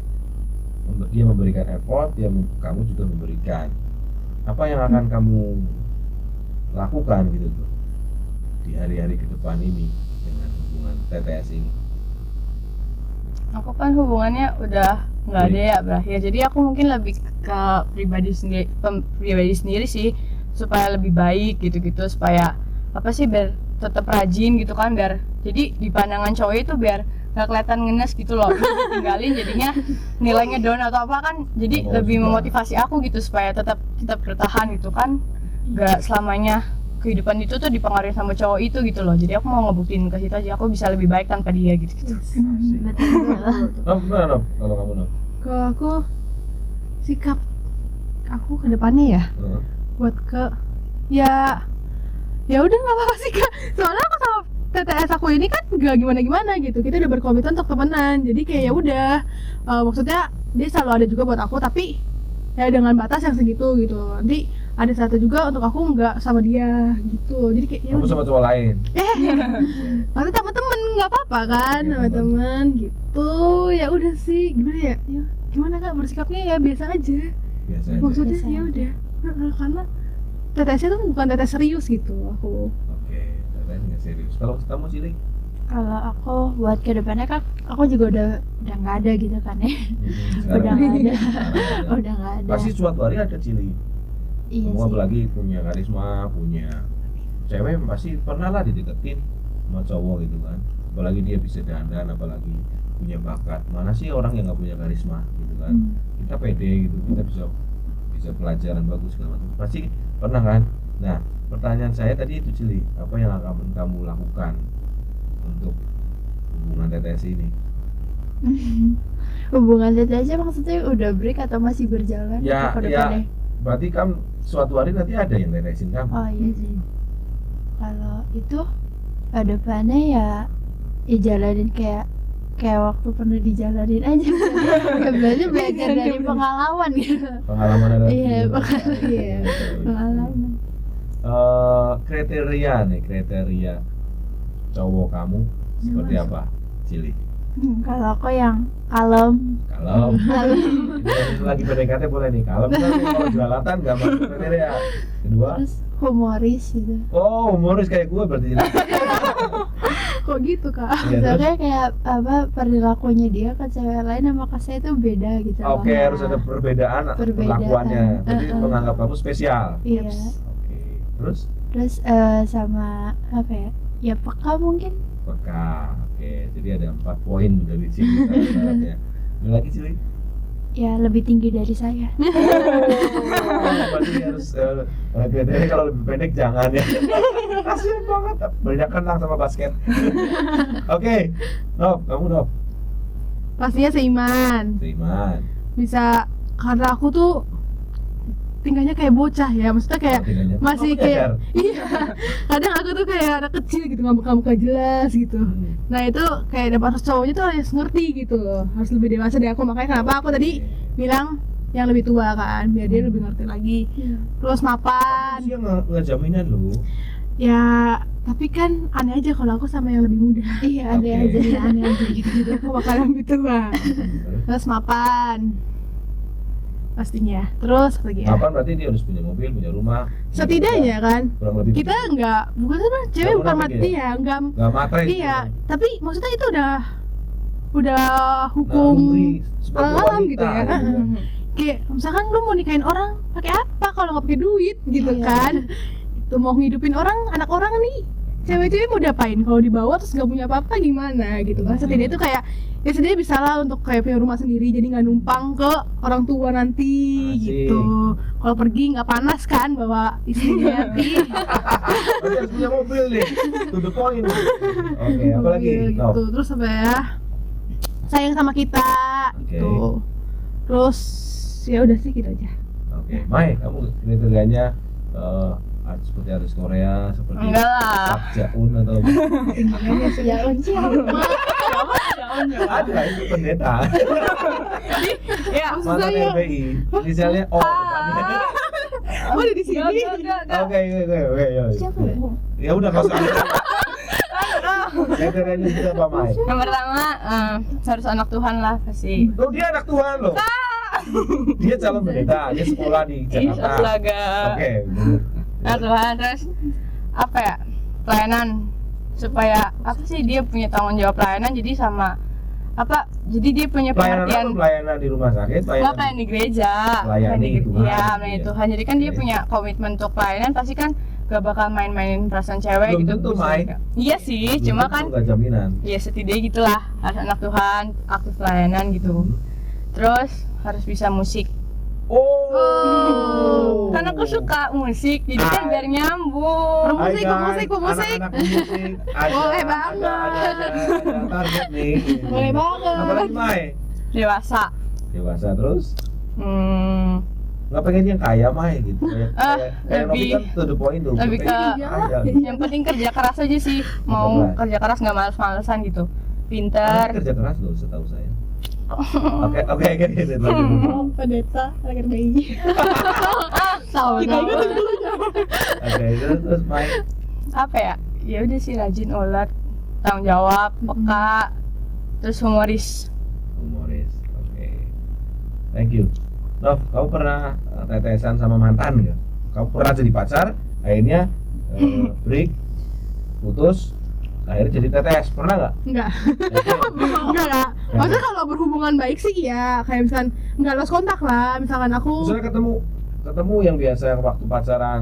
Dia memberikan effort, kamu juga memberikan. Apa yang akan kamu lakukan gitu tuh di hari-hari ke depan ini dengan hubungan TTS ini? Aku kan hubungannya udah nggak ada ya, berakhir. Jadi aku mungkin lebih ke pribadi sendiri sih, supaya lebih baik gitu-gitu, supaya apa sih, biar tetap rajin gitu kan, biar jadi di pandangan cowok itu biar nggak kelihatan ngenes gitu loh. Tinggalin jadinya nilainya down atau apa kan, jadi lebih memotivasi aku gitu supaya tetap bertahan gitu kan, nggak selamanya kehidupan itu tuh dipengaruhi sama cowok itu gitu loh. Jadi aku mau ngebuktiin ke situ aja, aku bisa lebih baik tanpa dia gitu. Gimana kalau kamu Nop? Kalau aku, sikap aku ke depannya ya, buat ya udah nggak apa-apa sih Kak, soalnya aku sama TTS aku ini kan gak gimana-gimana gitu, kita udah berkomitmen untuk temenan, jadi kayak ya udah, maksudnya dia selalu ada juga buat aku, tapi ya dengan batas yang segitu gitu. Nanti ada satu juga untuk aku nggak sama dia gitu. Jadi kayak ya Kamu udah. sama cowok lain. Nanti sama temen nggak apa-apa kan, Iya, sama temen. temen gitu. Ya udah sih, gimana ya? Ya gimana Kak bersikapnya ya biasa aja. Biasa aja. Maksudnya Biasa ya aja. udah. Karena tetesnya tuh bukan tetes serius gitu aku. Oke, ternyata nggak serius. Kalau kamu Cili? Kalau aku buat kedepannya kan aku juga udah nggak ada gitu kan ya. Sekarang Udah nggak ada. sekarang Udah nggak ada. Pasti suatu hari ada Cili. Iya Kamu sih. apalagi punya karisma, punya cewek pasti pernah lah dideketin sama cowok gitu kan. Apalagi dia bisa dandan, apalagi punya bakat. Mana sih orang yang nggak punya karisma gitu kan? Hmm. Kita pede gitu, kita bisa pelajaran bagus segala macam. Pasti pernah kan? Nah, pertanyaan saya tadi itu Cili, apa yang akan kamu lakukan untuk hubungan TTS ini? Hubungan TTS maksudnya udah break atau masih berjalan Ya, atau ke ya. depannya? Berarti kan suatu hari nanti ada yang TTS-in kamu. Oh iya sih. Kalau itu ke depannya ya jalanin kayak waktu pernah dijalanin aja. Ya berarti belajar dari pengalaman gitu. Pengalaman adalah Iya, Iya. Pengalaman. Kriteria cowok kamu seperti Mas. apa, Cili? Kalau aku yang kalem. Kalau ini lagi PDKT boleh nih, kalau kalau jualatan nggak masuk kriteria. Kedua, Terus humoris gitu. oh humoris kayak gue berarti. Kok gitu Kak? Iya, terus? Soalnya kayak apa perilakunya dia ke cewek lain sama ke saya itu beda gitu. Oke, loh. harus ada perbedaan Perbedaan. perlakuannya. Berarti Uh-uh. menganggap kamu spesial. Iya. Oke, terus Terus sama apa ya? Ya peka mungkin. peka. Oke, jadi ada 4 poin dari Cili syarat-syaratnya. Ada lagi Cili? Ya lebih tinggi dari saya. Berarti harus kriteria kalau lebih pendek jangan ya. Kasian banget, banyak kenang sama basket. Oke, Nov, kamu Nov. Pastinya seiman. Seiman. Bisa karena aku tuh tingkahnya kayak bocah ya, maksudnya kayak Tinggalnya. masih Kamu kayak nyadar? iya. Kadang aku tuh kayak anak kecil gitu, ngamuk-ngamuk gak jelas gitu. Nah itu kayak dapat cowoknya tuh harus ngerti gitu loh, harus lebih dewasa dari aku. Makanya kenapa aku tadi bilang yang lebih tua kan, biar dia lebih ngerti lagi. Terus mapan. Dia nggak jaminan loh. Ya tapi kan aneh aja kalau aku sama yang lebih muda. Iya ada Oke. aja. Jadi aneh aja gitu, jadi aku bakalan lebih tua. Terus mapan pastinya. Terus apa lagi ya? Mapan berarti dia harus punya mobil, punya rumah. Setidaknya kan kurang lebih. kita nggak bukan cewek Nggak bukan munafik mati ya? ya, nggak nggak matre. iya. Tapi maksudnya itu udah hukum sebagai alam wanita gitu ya. gitu kan. Kayak misalkan lu mau nikahin orang pakai apa kalau nggak pakai duit gitu Iya. kan? Itu mau ngidupin orang, anak orang nih. Cewek-cewek mau diapain kalau dibawa terus nggak punya apa-apa gimana gitu kan? Setidaknya itu kayak ya setidaknya bisa lah untuk kayak punya rumah sendiri, jadi nggak numpang ke orang tua nanti Asik. gitu. Kalau pergi nggak panas kan bawa istrinya nanti. Berarti harus punya mobil nih. To the point. Oke, apa lagi? Mobil Nov? gitu. Terus apa ya? Sayang sama kita Oke. gitu. Terus ya udah sih gitu aja. Oke, Mai, kamu kriterianya seperti artis Korea, seperti Enggak lah. Park Jaun atau Ya unci ada itu pendeta Ya. Maksud mantan saya- LBI, inisialnya O depannya. Oh ada di sini. Oke, ya. Siapa ya? Ya udah kau usah. Kriterianya itu apa, Mai? Yang pertama harus anak Tuhan lah pasti. Oh, dia anak Tuhan loh. Dia calon pendeta, dia sekolah di Ih, Jakarta. astaga. Oke, Anak Tuhan, terus apa ya? Pelayanan supaya apa sih dia punya tanggung jawab pelayanan, jadi sama apa? Jadi dia punya pelayanan apa? pengertian. Pelayanan di rumah sakit, Enggak, pelayan di gereja. Melayani Tuhan. Iya, melayani Iya. Tuhan. Jadi kan dia Oke. punya komitmen untuk pelayanan, pasti kan gak bakal main-mainin perasaan cewek Belum gitu. tentu, Mai. Iya sih, cuma kan nggak jaminan. ya setidaknya gitulah, harus anak Tuhan, aktif pelayanan gitu. Terus harus bisa musik. Oh. Karena aku suka musik, jadi kan biar nyambung. Musik, Hai, guys. musik, musik. Anak-anak musik. Boleh banget. Ada target nih. Boleh banget. Apalagi Mai? Dewasa. Dewasa terus. Hmm, Nggak pengen yang kaya Mai gitu. Kayak Novi lebih- kan to the point tuh. lebih Pengen ke- kaya. yang penting kerja keras aja sih. Mau kerja keras nggak males-malesan gitu. Kamu Pinter. kerja keras loh setahu saya. Oke, gitu. Lanjut. Oh, pendeta, anak bayi. Tahu. Oke, terus Mike. Apa ya? Ya udah sih rajin, ulet, tanggung jawab, peka, terus humoris. Humoris. Oke. Thank you. Nov, kamu pernah tetesan sama mantan nggak? Kamu pernah jadi pacar, akhirnya break, putus, akhirnya jadi tetes, pernah nggak? Enggak. Oke. Enggak. Maksudnya kalau berhubungan baik sih ya, kayak misalkan enggak lost kontak lah, misalkan aku Misalnya ketemu yang biasa yang waktu pacaran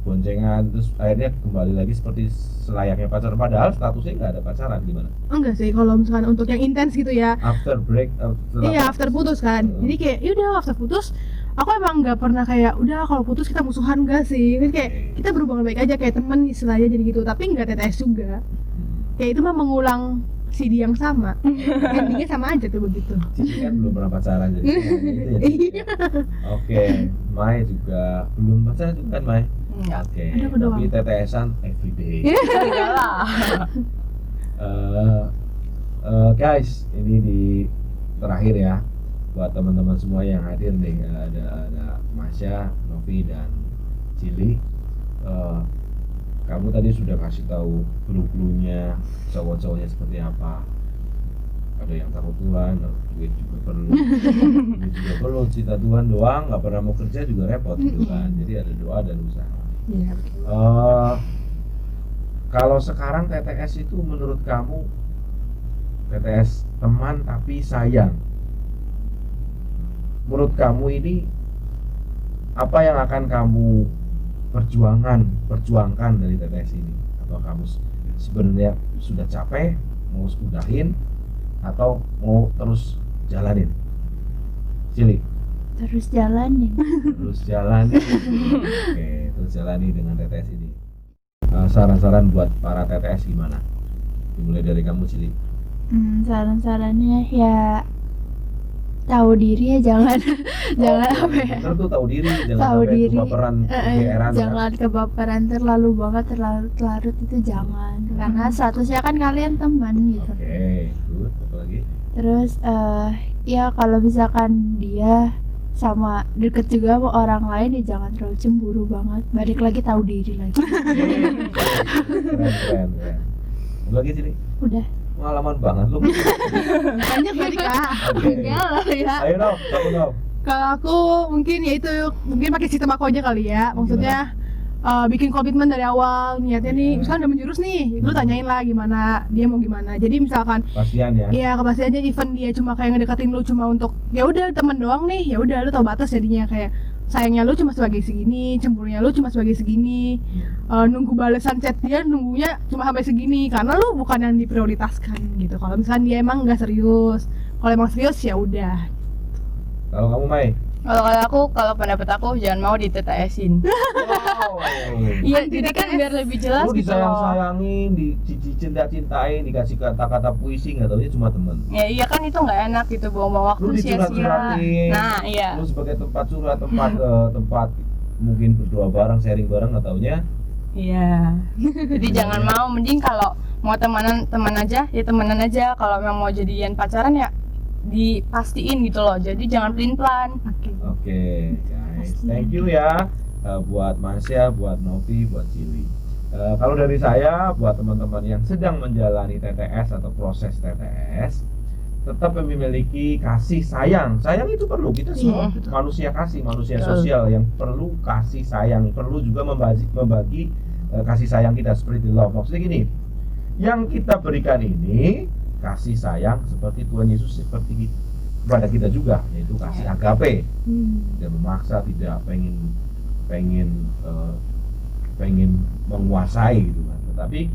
boncengan, terus akhirnya kembali lagi seperti selayaknya pacaran, padahal statusnya nggak ada pacaran, gimana? enggak sih kalau misalkan untuk yang intens gitu ya. After break, Iya, after putus kan. Jadi kayak yaudah after putus aku emang nggak pernah kayak udah kalau putus kita musuhan, enggak sih. Jadi kayak kita berhubungan baik aja kayak temen istilahnya jadi gitu, tapi nggak TTS juga. Kayak itu mah mengulang CD yang sama. Endingnya sama aja tuh begitu. Cici kan belum pernah pacaran jadi gitu ya. Cici ya. Oke, Mai juga belum pacaran juga kan Mai? Enggak. Oke, Ada aku doang. tapi tetesan everyday. Enggak lah. Guys, ini di terakhir ya buat teman-teman semua yang hadir nih, ada Masya, Novi dan Cili. Kamu tadi sudah kasih tahu clue-cluenya cowok-cowoknya seperti apa. Ada yang takut Tuhan, duit juga perlu, duit juga perlu, cinta Tuhan doang, nggak pernah mau kerja juga repot gitu kan. Jadi ada doa dan usaha. Iya. Kalau sekarang TTS itu menurut kamu TTS teman tapi sayang, menurut kamu ini apa yang akan kamu perjuangkan dari TTS ini? Atau kamu sebenarnya sudah capek mau udahin atau mau terus jalanin? Cili, Terus jalanin. terus jalani. Oke, terus jalani dengan TTS ini. Saran-saran buat para TTS gimana? Dimulai dari kamu, Cili. Saran-sarannya ya tahu diri ya, jangan apa ya, Bener tuh, tahu diri, jangan tahu sampai diri. kebaperan, kegeeran. Jangan kebaperan terlalu banget, terlalu larut itu jangan, karena statusnya kan kalian teman gitu. Oke, good. Apa lagi? Terus ya kalau misalkan dia sama deket juga sama orang lain ya jangan terlalu cemburu banget, balik lagi tahu diri lagi. Keren. Apa lagi, Cili? Udah. Pengalaman banget lu. Banyak tadi Kak. Oke. Enggak lah ya. Ayo Nov, kamu Nov. Kalau aku mungkin ya itu mungkin pakai sistem aku aja kali ya. Maksudnya bikin komitmen dari awal, niatnya nih misalkan udah menjurus nih, lu tanyain lah gimana dia mau gimana. Jadi misalkan Pastian ya. iya kepastian aja, even dia cuma kayak ngedeketin lu cuma untuk ya udah temen doang nih, ya udah lu tau batas jadinya, kayak sayangnya lu cuma sebagai segini, cemburunya lu cuma sebagai segini, nunggu balasan chat dia nunggunya cuma sampai segini karena lu bukan yang diprioritaskan gitu. Kalau misalkan dia emang nggak serius, kalau emang serius ya udah. Kalau kamu Mai? Kalau pendapat aku jangan mau ditetesin. Wow. Iya, jadi kan biar lebih jelas Lu gitu loh. disayang-sayangin, dicinta-cintain, dikasih kata-kata puisi, nggak taunya cuma temen. Ya iya kan itu nggak enak gitu, buang-buang waktu Lu sia-sia. dicurhat-curhatin. Nah iya. Lu sebagai tempat curhat, tempat mungkin berdoa bareng, sharing bareng, nggak taunya. Iya. Jadi jangan mau, mending kalau mau teman aja ya temenan aja. Kalau memang mau jadian pacaran ya dipastiin gitu loh. Jadi jangan pelin-pelan. Oke, guys, thank you ya buat Masya, buat Novi, buat Cili. Kalau dari saya, buat teman-teman yang sedang menjalani TTS atau proses TTS, tetap memiliki kasih sayang. Sayang itu perlu, kita semua manusia kasih, manusia sosial yang perlu kasih sayang, perlu juga membagi kasih sayang kita, seperti love. Maksudnya gini, yang kita berikan ini kasih sayang seperti Tuhan Yesus seperti kepada kita juga, yaitu kasih agape, tidak memaksa, tidak pengen menguasai gitu kan, tetapi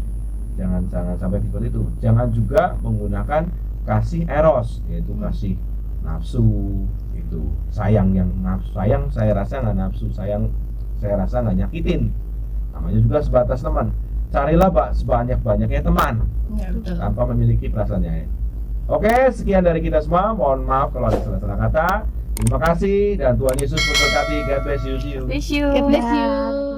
jangan sampai seperti itu. Jangan juga menggunakan kasih eros, yaitu kasih nafsu, itu sayang yang nafsu. Sayang saya rasa nggak nafsu, sayang saya rasa nggak nyakitin, namanya juga sebatas teman. Carilah sebanyak-banyaknya teman Ya betul. tanpa memiliki perasaannya ya. Oke, sekian dari kita semua. Mohon maaf kalau ada salah-salah kata. Terima kasih dan Tuhan Yesus memberkati. God bless you. See you. Bless you. God bless you.